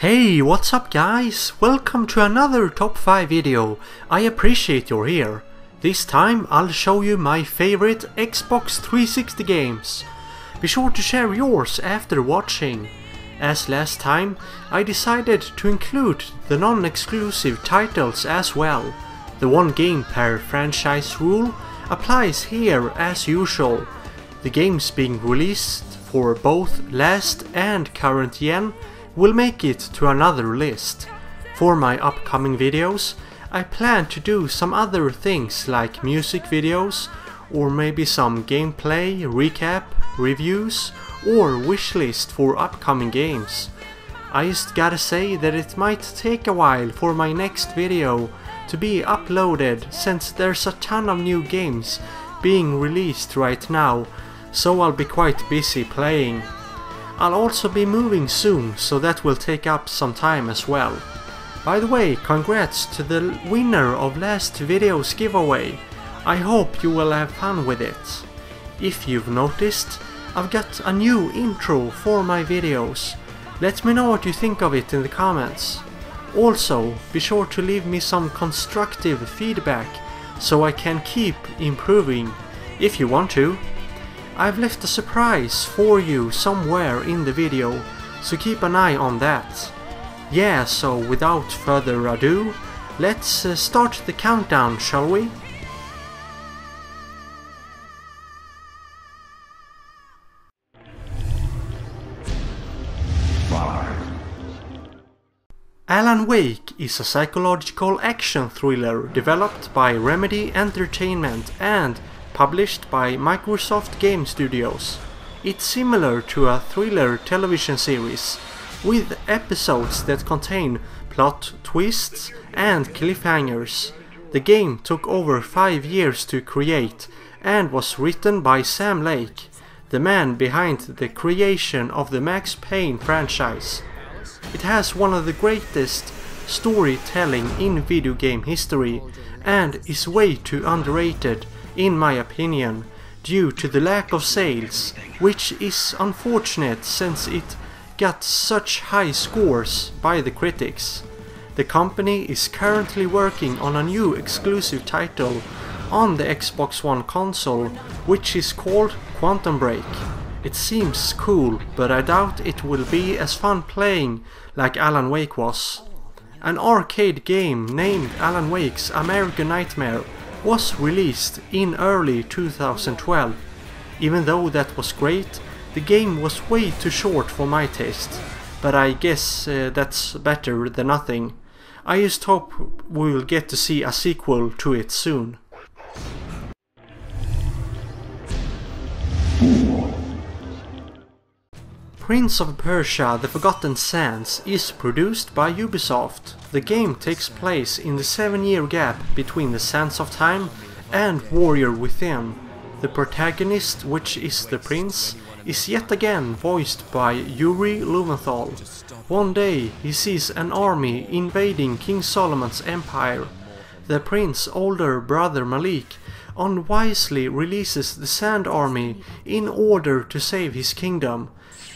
Hey, what's up guys? Welcome to another top 5 video. I appreciate you're here. This time I'll show you my favorite Xbox 360 games. Be sure to share yours after watching. As last time, I decided to include the non-exclusive titles as well. The one game per franchise rule applies here as usual. The games being released for both last and current gen will make it to another list. For my upcoming videos, I plan to do some other things like music videos, or maybe some gameplay, recap, reviews, or wishlist for upcoming games. I just gotta say that it might take a while for my next video to be uploaded, since there's a ton of new games being released right now, so I'll be quite busy playing. I'll also be moving soon, so that will take up some time as well. By the way, congrats to the winner of last video's giveaway. I hope you will have fun with it. If you've noticed, I've got a new intro for my videos. Let me know what you think of it in the comments. Also, be sure to leave me some constructive feedback so I can keep improving, if you want to. I've left a surprise for you somewhere in the video, so keep an eye on that. Yeah, so without further ado, let's start the countdown, shall we? Alan Wake is a psychological action thriller developed by Remedy Entertainment and published by Microsoft Game Studios. It's similar to a thriller television series, with episodes that contain plot twists and cliffhangers. The game took over 5 years to create and was written by Sam Lake, the man behind the creation of the Max Payne franchise. It has one of the greatest storytelling in video game history and is way too underrated in my opinion, due to the lack of sales, which is unfortunate since it got such high scores by the critics. The company is currently working on a new exclusive title on the Xbox One console, which is called Quantum Break. It seems cool, but I doubt it will be as fun playing like Alan Wake was. An arcade game named Alan Wake's American Nightmare was released in early 2012. Even though that was great, the game was way too short for my taste, but I guess that's better than nothing. I just hope we will get to see a sequel to it soon. Prince of Persia: The Forgotten Sands is produced by Ubisoft. The game takes place in the 7-year gap between the Sands of Time and Warrior Within. The protagonist, which is the prince, is yet again voiced by Yuri Lowenthal. One day he sees an army invading King Solomon's empire. The prince's older brother Malik unwisely releases the Sand Army in order to save his kingdom.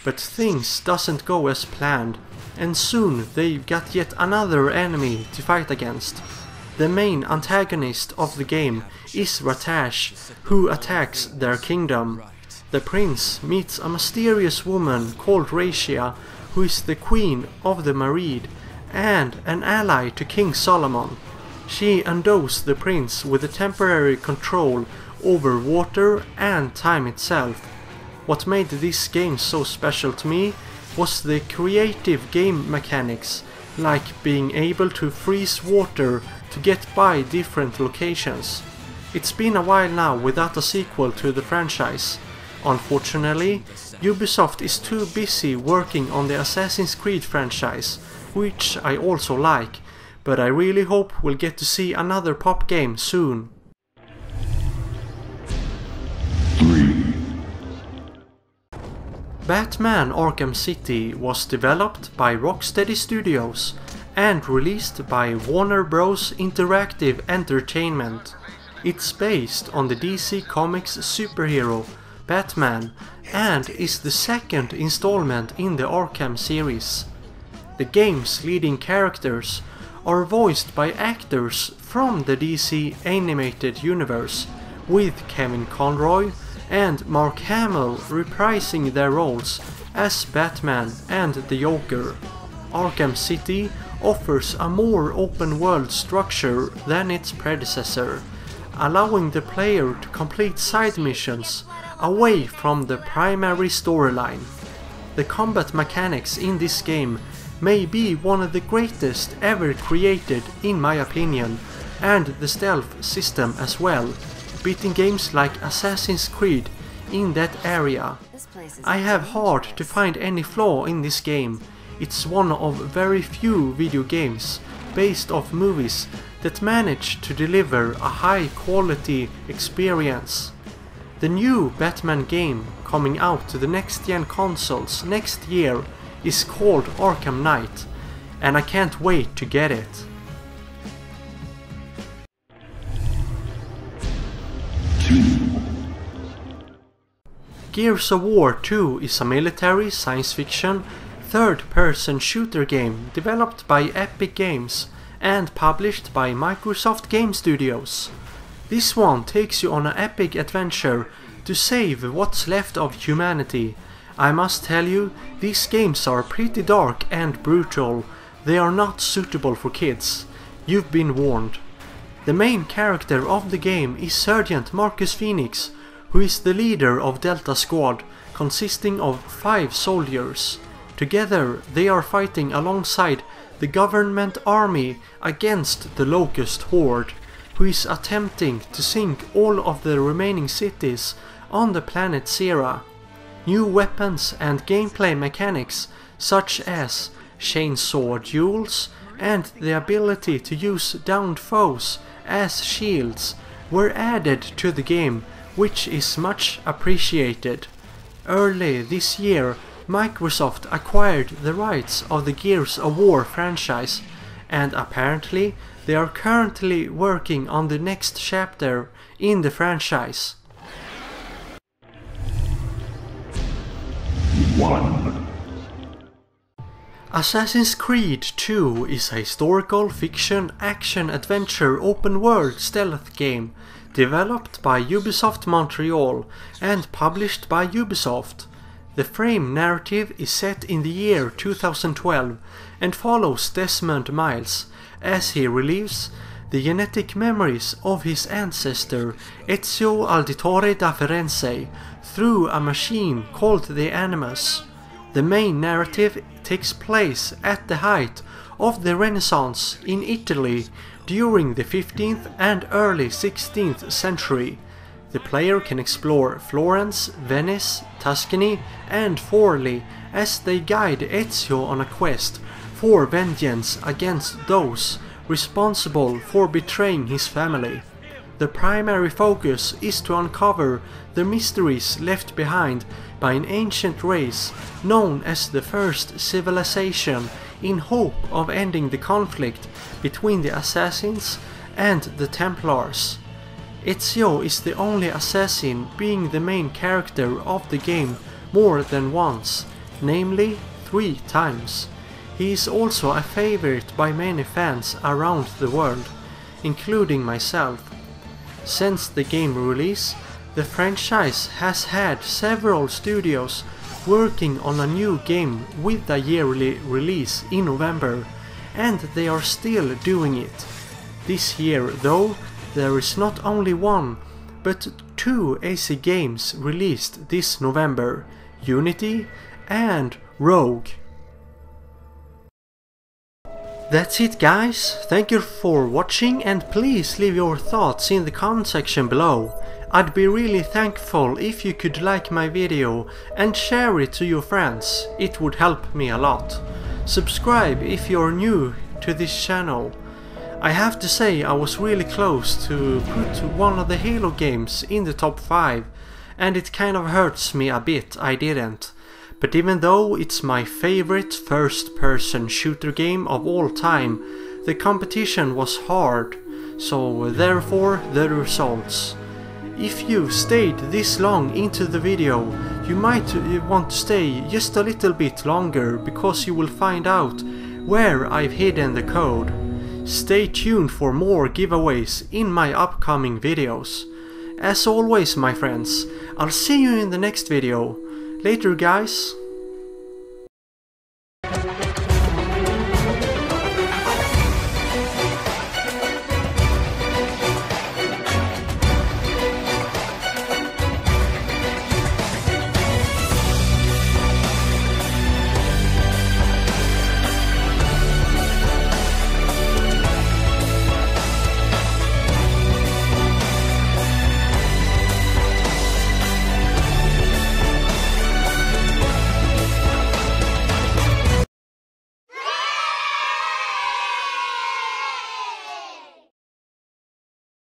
But things doesn't go as planned, and soon they've got yet another enemy to fight against. The main antagonist of the game is Ratash, who attacks their kingdom. The prince meets a mysterious woman called Raishia, who is the queen of the Marid and an ally to King Solomon. She endows the prince with a temporary control over water and time itself. What made this game so special to me was the creative game mechanics, like being able to freeze water to get by different locations. It's been a while now without a sequel to the franchise. Unfortunately, Ubisoft is too busy working on the Assassin's Creed franchise, which I also like, but I really hope we'll get to see another pop game soon. Batman Arkham City was developed by Rocksteady Studios and released by Warner Bros. Interactive Entertainment. It's based on the DC Comics superhero Batman and is the second installment in the Arkham series. The game's leading characters are voiced by actors from the DC animated universe, with Kevin Conroy and Mark Hamill reprising their roles as Batman and the Joker. Arkham City offers a more open world structure than its predecessor, allowing the player to complete side missions away from the primary storyline. The combat mechanics in this game may be one of the greatest ever created in my opinion, and the stealth system as well, beating games like Assassin's Creed in that area. I have hard to find any flaw in this game. It's one of very few video games based off movies that manage to deliver a high quality experience. The new Batman game coming out to the next gen consoles next year is called Arkham Knight, and I can't wait to get it. Gears of War 2 is a military science fiction third-person shooter game developed by Epic Games and published by Microsoft Game Studios. This one takes you on an epic adventure to save what's left of humanity. I must tell you, these games are pretty dark and brutal. They are not suitable for kids. You've been warned. The main character of the game is Sergeant Marcus Phoenix, who is the leader of Delta Squad, consisting of 5 soldiers. Together they are fighting alongside the government army against the Locust Horde, who is attempting to sink all of the remaining cities on the planet Zera. New weapons and gameplay mechanics such as chainsaw duels and the ability to use downed foes as shields were added to the game, which is much appreciated. Early this year, Microsoft acquired the rights of the Gears of War franchise, and apparently they are currently working on the next chapter in the franchise. 1. Assassin's Creed 2 is a historical fiction action-adventure open-world stealth game developed by Ubisoft Montreal and published by Ubisoft. The frame narrative is set in the year 2012 and follows Desmond Miles as he relieves the genetic memories of his ancestor Ezio Auditore da Firenze through a machine called the Animus. The main narrative takes place at the height of the Renaissance in Italy during the 15th and early 16th century. The player can explore Florence, Venice, Tuscany and Forli as they guide Ezio on a quest for vengeance against those responsible for betraying his family. The primary focus is to uncover the mysteries left behind by an ancient race known as the First Civilization in hope of ending the conflict between the assassins and the Templars. Ezio is the only assassin being the main character of the game more than once, namely 3 times. He is also a favorite by many fans around the world, including myself. Since the game release, the franchise has had several studios working on a new game with a yearly release in November, and they are still doing it. This year though, there is not only one, but 2 AC games released this November, Unity and Rogue. That's it guys, thank you for watching and please leave your thoughts in the comment section below. I'd be really thankful if you could like my video and share it to your friends, it would help me a lot. Subscribe if you're new to this channel. I have to say I was really close to put one of the Halo games in the top 5 and it kind of hurts me a bit I didn't. But even though it's my favorite first-person shooter game of all time, the competition was hard, so therefore the results. If you stayed this long into the video, you might want to stay just a little bit longer because you will find out where I've hidden the code. Stay tuned for more giveaways in my upcoming videos. As always, my friends, I'll see you in the next video. Later, guys.